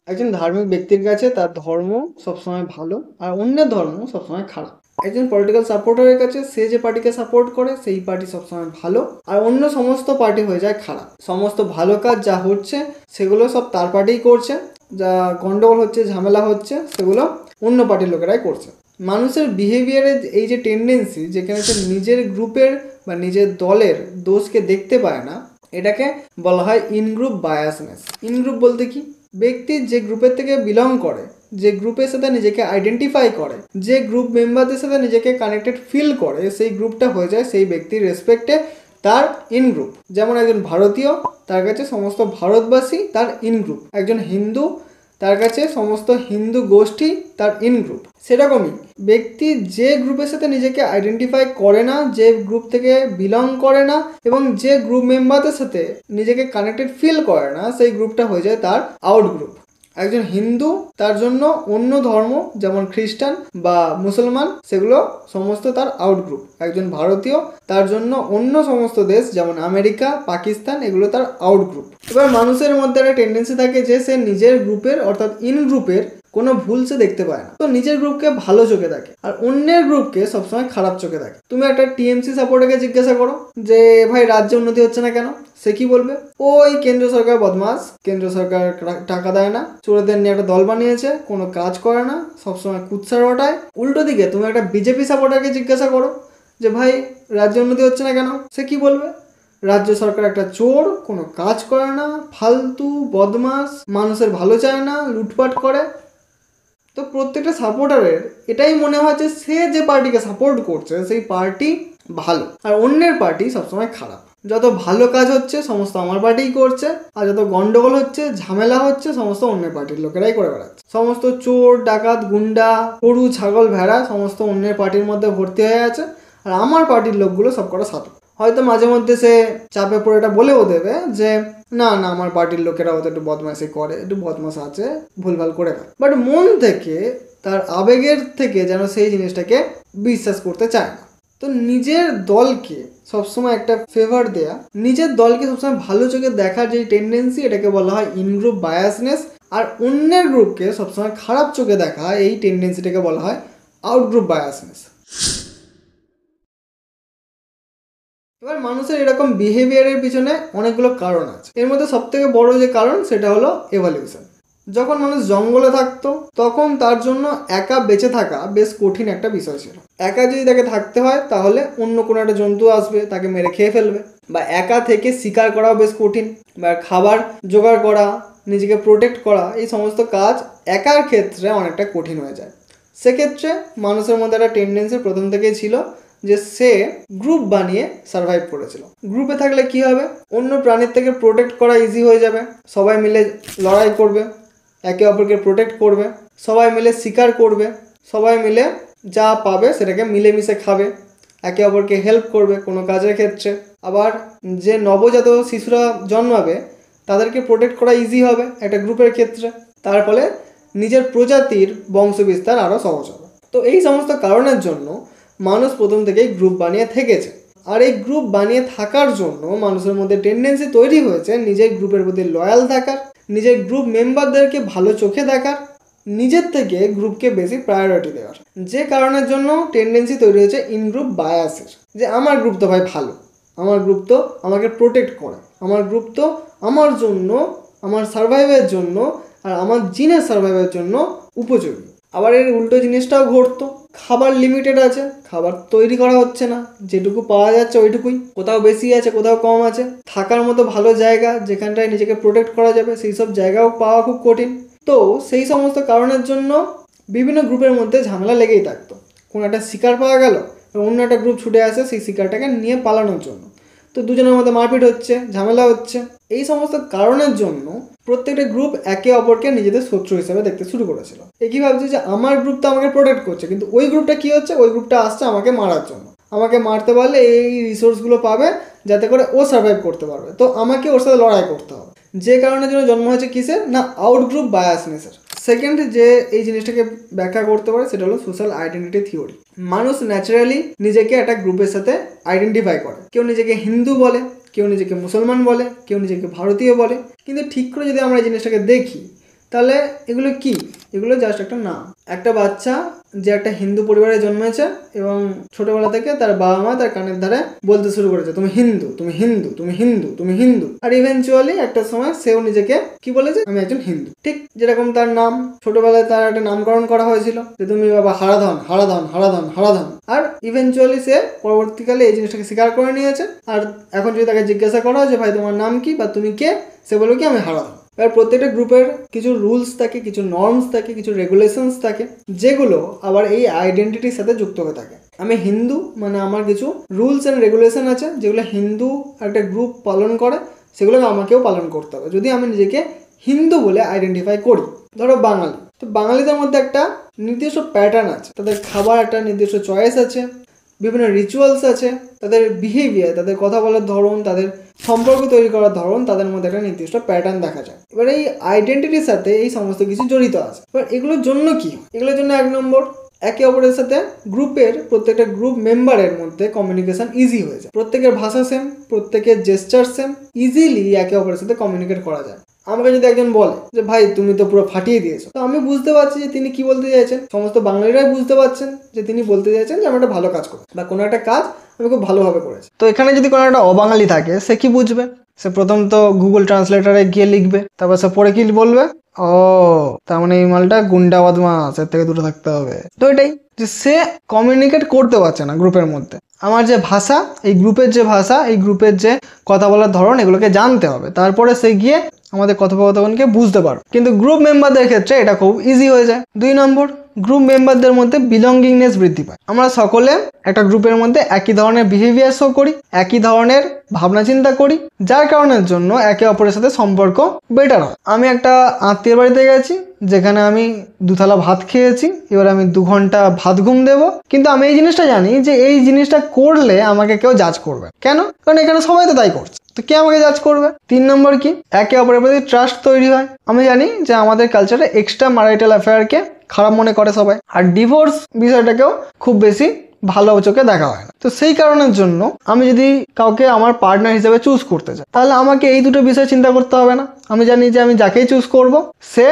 একজন ধার্মিক ব্যক্তির কাছে তার ধর্ম সবসময় ভালো আর অন্যের ধর্ম সবসময় খারাপ। একজন পলিটিক্যাল সাপোর্টারের কাছে সে যে পার্টিকে সাপোর্ট করে সেই পার্টি সবসময় ভালো আর অন্য সমস্ত পার্টি হয়ে যায় খারাপ। সমস্ত ভালো কাজ যা হচ্ছে সেগুলো সব তার পার্টিই করছে, যা গন্ডগোল হচ্ছে ঝামেলা হচ্ছে সেগুলো অন্য পার্টির লোকেরাই করছে। মানুষের বিহেভিয়ারের এই যে টেন্ডেন্সি যেখানে সে নিজের গ্রুপের বা নিজের দলের দোষকে দেখতে পায় না, এটাকে বলা হয় in group biasness. In group বলতে কি? ব্যক্তি যে গ্রুপের থেকে বিলং করে, যে গ্রুপের সাথে নিজেকে আইডেন্টিফাই করে, যে গ্রুপ মেম্বারদের সাথে নিজেকে কানেক্টেড ফিল করে, সেই গ্রুপটা হয়ে যায় সেই ব্যক্তির রেসপেক্টে তার ইন গ্রুপ। যেমন একজন ভারতীয়, তার কাছে সমস্ত ভারতবাসী তার ইন গ্রুপ। একজন হিন্দু, তার কাছে সমস্ত হিন্দু গোষ্ঠী তার ইন গ্রুপ। সেরকমই ব্যক্তি যে গ্রুপের সাথে নিজেকে আইডেন্টিফাই করে না, যে গ্রুপ থেকে বিলং করে না এবং যে গ্রুপ মেম্বারদের সাথে নিজেকে কানেক্টেড ফিল করে না, সেই গ্রুপটা হয়ে যায় তার আউট গ্রুপ। একজন হিন্দু, তার জন্য অন্য ধর্ম যেমন খ্রিস্টান বা মুসলমান সেগুলো সমস্ত তার আউট গ্রুপ। একজন ভারতীয়, তার জন্য অন্য সমস্ত দেশ যেমন আমেরিকা, পাকিস্তান এগুলো তার আউট গ্রুপ। এবার মানুষের মধ্যে একটা টেন্ডেন্সি থাকে যে সে নিজের গ্রুপের অর্থাৎ ইন গ্রুপের কোনো ভুল সে দেখতে পায় না, তো নিজের গ্রুপকে ভালো চোখে দেখে আর অন্যের গ্রুপকে সবসময় খারাপ চোখে দেখে। তুমি একটা টিএমসি সাপোর্টারকে জিজ্ঞাসা করো যে ভাই রাজ্যে উন্নতি হচ্ছে না কেন, সে কি বলবে? ওই কেন্দ্র সরকার বদমাস, কেন্দ্র সরকার টাকা দেয় না, চোরদের নিয়ে একটা দল বানিয়েছে, কোনো কাজ করে না, সবসময় কুৎসার ওটায়। উল্টো দিকে তুমি একটা বিজেপি সাপোর্টারকে জিজ্ঞাসা করো যে ভাই রাজ্যে উন্নতি হচ্ছে না কেন, সে কি বলবে? রাজ্য সরকার একটা চোর, কোনো কাজ করে না, ফালতু বদমাস, মানুষের ভালো চায় না, লুটপাট করে। তো প্রত্যেকটা সাপোর্টারের এটাই মনে হয় যে সে যে পার্টিকে সাপোর্ট করছে সেই পার্টি ভালো আর অন্যের পার্টি সবসময় খারাপ। যত ভালো কাজ হচ্ছে সমস্ত আমার পার্টিই করছে আর যত গন্ডগোল হচ্ছে ঝামেলা হচ্ছে সমস্ত অন্যের পার্টির লোকেরাই করে বেড়াচ্ছে। সমস্ত চোর ডাকাত গুন্ডা গরু ছাগল ভেড়া সমস্ত অন্যের পার্টির মধ্যে ভর্তি হয়ে আছে আর আমার পার্টির লোকগুলো সব কটা সাধু। হয়তো মাঝে মধ্যে সে চাপে পড়ে এটা বলেও দেবে যে না না আমার পার্টির লোকেরা হয়তো একটু বদমাশি করে, একটু বদমাশ আছে, ভুলভাল করে দেয়, বাট মন থেকে তার আবেগের থেকে যেন সেই জিনিসটাকে বিশ্বাস করতে চায় না। তো নিজের দলকে সবসময় একটা ফেভার দেয়া, নিজের দলকে সবসময় ভালো চোখে দেখার যে টেন্ডেন্সি, এটাকে বলা হয় ইন গ্রুপ বায়াসনেস। আর অন্যের গ্রুপকে সবসময় খারাপ চোখে দেখা এই টেন্ডেন্সিটাকে বলা হয় আউট গ্রুপ বায়াসনেস। এবার মানুষের এরকম বিহেভিয়ারের পিছনে অনেকগুলো কারণ আছে। এর মধ্যে সবথেকে বড় যে কারণ সেটা হলো এভলিউশন। যখন মানুষ জঙ্গলে থাকতো তখন তার জন্য একা বেঁচে থাকা বেশ কঠিন একটা বিষয় ছিল। একা যদি তাকে থাকতে হয় তাহলে অন্য কোনো একটা জন্তু আসবে, তাকে মেরে খেয়ে ফেলবে, বা একা থেকে শিকার করাও বেশ কঠিন, বা খাবার জোগাড় করা, নিজেকে প্রোটেক্ট করা, এই সমস্ত কাজ একার ক্ষেত্রে অনেকটা কঠিন হয়ে যায়। সেক্ষেত্রে মানুষের মধ্যে একটা টেন্ডেন্সি প্রথম থেকেই ছিল যে সে গ্রুপ বানিয়ে সার্ভাইভ করেছিল। গ্রুপে থাকলে কি হবে, অন্য প্রাণীর থেকে প্রোটেক্ট করা ইজি হয়ে যাবে, সবাই মিলে লড়াই করবে, একে অপরকে প্রোটেক্ট করবে, সবাই মিলে শিকার করবে, সবাই মিলে যা পাবে সেটাকে মিলেমিশে খাবে, একে অপরকে হেল্প করবে কোনো কাজের ক্ষেত্রে। আবার যে নবজাত শিশুরা জন্মাবে তাদেরকে প্রোটেক্ট করা ইজি হবে একটা গ্রুপের ক্ষেত্রে, তার ফলে নিজের প্রজাতির বংশবিস্তার আরও সহজ হবে। তো এই সমস্ত কারণের জন্য মানুষ প্রথম থেকেই গ্রুপ বানিয়ে থেকেছে। আর এই গ্রুপ বানিয়ে থাকার জন্য মানুষের মধ্যে টেন্ডেন্সি তৈরি হয়েছে নিজের গ্রুপের প্রতি লয়াল থাকার, নিজের গ্রুপ মেম্বারদেরকে ভালো চোখে দেখার, নিজের থেকে গ্রুপকে বেশি প্রায়োরিটি দেওয়ার। যে কারণের জন্য টেন্ডেন্সি তৈরি হয়েছে ইন গ্রুপ বায়াসের, যে আমার গ্রুপ তো ভাই ভালো, আমার গ্রুপ তো আমাকে প্রোটেক্ট করে, আমার গ্রুপ তো আমার জন্য, আমার সার্ভাইভের জন্য আর আমার জিনের সার্ভাইভের জন্য উপযোগী। আবার এর উল্টো জিনিসটাও ঘটতো, খাবার লিমিটেড আছে, খাবার তৈরি করা হচ্ছে না, যেটুকু পাওয়া যাচ্ছে ওইটুকুই, কোথাও বেশি আছে কোথাও কম আছে। থাকার মতো ভালো জায়গা যেখানটায় নিজেকে প্রোটেক্ট করা যাবে সেই সব জায়গাও পাওয়া খুব কঠিন। তো সেই সমস্ত কারণের জন্য বিভিন্ন গ্রুপের মধ্যে ঝামেলা লেগেই থাকতো। কোনো একটা শিকার পাওয়া গেল, অন্য একটা গ্রুপ ছুটে আসে সেই শিকারটাকে নিয়ে পালানোর জন্য, তো দুজনের মধ্যে মারপিট হচ্ছে, ঝামেলা হচ্ছে। এই সমস্ত কারণের জন্য প্রত্যেকটা গ্রুপ একে অপরকে নিজেদের শত্রু হিসেবে দেখতে শুরু করেছিল। একই ভাবছে যে আমার গ্রুপ তো আমাকে প্রোটেক্ট করছে, কিন্তু ওই গ্রুপটা কি হচ্ছে, ওই গ্রুপটা আসছে আমাকে মারার জন্য, আমাকে মারতে পারলে এই রিসোর্সগুলো পাবে যাতে করে ও সার্ভাইভ করতে পারবে, তো আমাকে ওর সাথে লড়াই করতে হবে। যে কারণের জন্য জন্ম হয়েছে কিসের না, আউট গ্রুপ বায়াসনেসের। সেকেন্ড যে এই জিনিসটাকে ব্যাখ্যা করতে পারে সেটা হলো সোশ্যাল আইডেন্টিটি থিওরি। মানুষ ন্যাচারালি নিজেকে একটা গ্রুপের সাথে আইডেন্টিফাই করে। কেউ নিজেকে হিন্দু বলে, কেউ নিজেকে মুসলমান বলে, কেউ নিজেকে ভারতীয় বলে। কিন্তু ঠিক করে যদি আমরা এই জিনিসটাকে দেখি তাহলে এগুলো কি? এগুলো জাস্ট একটা নাম। একটা বাচ্চা যে একটা হিন্দু পরিবারে জন্মেছে এবং ছোটবেলা থেকে তার বাবা মা তার কানের ধারে বলতে শুরু করেছে, তুমি হিন্দু, তুমি হিন্দু, তুমি হিন্দু, তুমি হিন্দু। আর ইভেনচুয়ালি একটা সময় সেও নিজেকে কি বলেছে, আমি একজন হিন্দু। ঠিক যেরকম তার নাম, ছোটবেলায় তার একটা নামকরণ করা হয়েছিল যে তুমি বাবা হারাধন, হারাধন, হারাধন, হারাধন। আর ইভেনচুয়ালি সে পরবর্তীকালে এই জিনিসটাকে স্বীকার করে নিয়েছে। আর এখন যদি তাকে জিজ্ঞাসা করা হয় যে ভাই তোমার নাম কি বা তুমি কে, সে বলবে কি আমি হারাধন। এবার প্রত্যেকটা গ্রুপের কিছু রুলস থাকে, কিছু নর্মস থাকে, কিছু রেগুলেশনস থাকে, যেগুলো আবার এই আইডেন্টিটির সাথে যুক্ত হয়ে থাকে। আমি হিন্দু মানে আমার কিছু রুলস অ্যান্ড রেগুলেশন আছে যেগুলো হিন্দু একটা গ্রুপ পালন করে, সেগুলো আমাকেও পালন করতে হবে যদি আমি নিজেকে হিন্দু বলে আইডেন্টিফাই করি। ধরো বাঙালি, তো বাঙালিদের মধ্যে একটা নির্দিষ্ট প্যাটার্ন আছে, তাদের খাবার একটা নির্দিষ্ট চয়েস আছে, বিভিন্ন রিচুয়ালস আছে, তাদের বিহেভিয়ার, তাদের কথা বলার ধরন, তাদের সম্পর্ক তৈরি করার ধরন, তাদের মধ্যে একটা নির্দিষ্ট প্যাটার্ন দেখা যায়। এবার এই আইডেন্টিটির সাথে এই সমস্ত কিছু জড়িত আছে। এবার এগুলোর জন্য কি? এগুলোর জন্য 1 নম্বর, একে অপরের সাথে গ্রুপের প্রত্যেকটা গ্রুপ মেম্বারের মধ্যে কমিউনিকেশন ইজি হয়ে যায়। প্রত্যেকের ভাষা সেম, প্রত্যেকের জেস্টার সেম, ইজিলি একে অপরের সাথে কমিউনিকেট করা যায়। আমাকে যদি একজন বলে যে ভাই তুমি তো পুরো ফাটিয়ে দিয়েছো, তো আমি বুঝতে পারছি যে তিনি কি বলতে চাইছেন। সমস্ত বাঙালিরাই বুঝতে পারছেন যে তিনি বলতে চাইছেন যে আমি একটা ভালো কাজ করি বা কোনো একটা কাজ আমি খুব ভালোভাবে করেছি। তো এখানে যদি কোনো একটা অবাঙালি থাকে, সে কি বুঝবে? সে প্রথম তো গুগল ট্রান্সলেটারে গিয়ে লিখবে, তারপর সে পরে কি বলবে, ও তার মানে এই মালটা গুন্ডা বদমাশ, এর থেকে দূরে থাকতে হবে। তো এটাই যে সে কমিউনিকেট করতে পারছে না গ্রুপের মধ্যে। আমার যে ভাষা, এই গ্রুপের যে ভাষা, এই গ্রুপের যে কথা বলার ধরন, এগুলোকে জানতে হবে, তারপরে সে গিয়ে আমাদের কথোপকথনকে বুঝতে পারবে। কিন্তু গ্রুপ মেম্বারদের ক্ষেত্রে এটা খুব ইজি হয়ে যায়। 2 নম্বর, গ্রুপ মেম্বারদের মধ্যে বিলঙ্গিংনেস বৃদ্ধি পায়। আমরা সকলে একটা গ্রুপের মধ্যে একই ধরনের বিহেভিয়ার শো করি, একই ধরনের ভাবনা চিন্তা করি, যার কারণের জন্য একে অপরের সাথে সম্পর্ক বেটার হয়। আমি একটা আত্মীয়ের বাড়িতে গেছি, যেখানে আমি 2 থালা ভাত খেয়েছি, এবার আমি 2 ঘন্টা ভাত ঘুম দেবো, কিন্তু আমি এই জিনিসটা জানি যে এই জিনিসটা করলে আমাকে কেউ জাজ করবে। কেন? কারণ এখানে সবাই তো তাই করছে, তো কে আমাকে জাজ করবে? 3 নম্বর কি, একে অপরের প্রতি ট্রাস্ট তৈরি হয়। আমি জানি যে আমাদের কালচারে এক্সট্রা ম্যারিটাল অ্যাফেয়ারকে খারাপ মনে করে সবাই, আর ডিভোর্স বিষয়টাকেও খুব বেশি ভালো চোখে দেখা হয় না। তো সেই কারণের জন্য আমি যদি কাউকে আমার পার্টনার হিসেবে চুজ করতে চাই, তাহলে আমাকে এই দুটো বিষয় চিন্তা করতে হবে না। আমি জানি যে আমি যাকেই চুজ করব, সে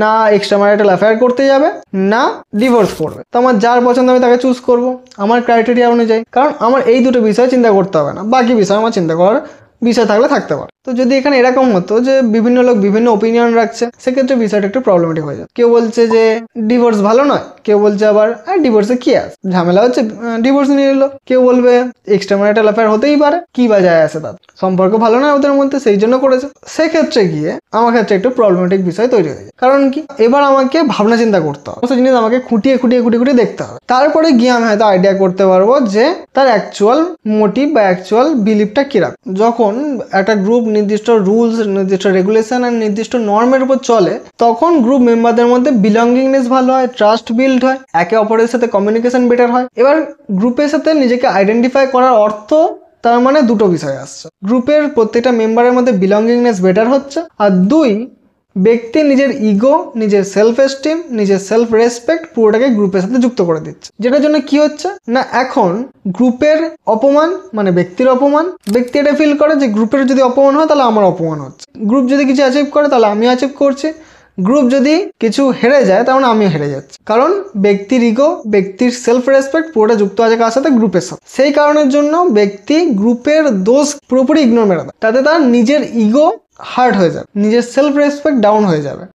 না এক্সট্রা ম্যারিটাল অ্যাফেয়ার করতে যাবে, না ডিভোর্স করবে। তো আমার যার পছন্দ আমি তাকে চুজ করব আমার ক্রাইটেরিয়া অনুযায়ী, কারণ আমার এই দুটো বিষয় চিন্তা করতে হবে না, বাকি বিষয় আমার চিন্তা করার বিষয় থাকলে থাকতে পারে। তো যদি এখানে এরকম হতো যে বিভিন্ন লোক বিভিন্ন ওপিনিয়ন রাখছে, সেক্ষেত্রে বিষয়টা একটু প্রবলেমেটিক হয়ে যায়। কেউ বলছে যে ডিভোর্স ভালো নয়, কেউ বলছে আবার ডিভোর্সে কি আছে, ঝামেলা হচ্ছে ডিভোর্স নিয়ে নিল। কেউ বলবে এক্সট্রা ম্যারিটাল অ্যাফেয়ার হতেই পারে, কি বা যায় আছে, তার সম্পর্ক ভালো নয় ওদের মধ্যে, সেই জন্য করেছে। সেক্ষেত্রে গিয়ে আমার ক্ষেত্রে একটু প্রবলেমেটিক বিষয় তৈরি হয়ে যায়। কারণ কি, এবার আমাকে ভাবনা চিন্তা করতে হবে, সেই জিনিস আমাকে খুঁটিয়ে খুঁটিয়ে খুঁটিয়ে খুঁটিয়ে দেখতে হবে। তারপরে গিয়ে আমি হয়তো আইডিয়া করতে পারবো যে তার অ্যাকচুয়াল মোটিভ বা অ্যাকচুয়াল বিলিফটা কিরকম। যখন একটা গ্রুপ নির্দিষ্ট রুলস, নির্দিষ্ট রেগুলেশন আর নির্দিষ্ট নর্মের উপর চলে, তখন গ্রুপ মেম্বারদের মধ্যে বিলঙ্গিংনেস ভালো হয়, ট্রাস্ট বিল্ড হয়, একে অপরের সাথে কমিউনিকেশন বেটার হয়। এবার গ্রুপের সাথে নিজেকে আইডেন্টিফাই করার অর্থ, তার মানে দুটো বিষয় আসছে। গ্রুপের প্রত্যেকটা মেম্বারের মধ্যে বিলঙ্গিংনেস বেটার হচ্ছে, আর 2, ব্যক্তি নিজের ইগো, নিজের সেলফ এস্টিম, নিজের সেলফ রেসপেক্ট পুরোটাকে গ্রুপের সাথে যুক্ত করে দিচ্ছে। যেটার জন্য কি হচ্ছে না, এখন গ্রুপের অপমান মানে ব্যক্তির অপমান, ব্যক্তি এটা ফিল করে যে গ্রুপের যদি অপমান হয় তাহলে আমার অপমান হচ্ছে। গ্রুপ যদি কিছু অ্যাচিভ করে তাহলে আমি অ্যাচিভ করছি, গ্রুপ যদি কিছু হেরে যায় তার মানে আমিও হেরে যাচ্ছি। কারণ ব্যক্তির ইগো, ব্যক্তির সেলফ রেসপেক্ট পুরোটা যুক্ত আছে কার সাথে, গ্রুপের সাথে। সেই কারণের জন্য ব্যক্তি গ্রুপের দোষ পুরোপুরি ইগনোর মেরে দেয়, তাতে তার নিজের ইগো হার্ট হয়ে যাবে, নিজের সেলফ রেসপেক্ট ডাউন হয়ে যাবে।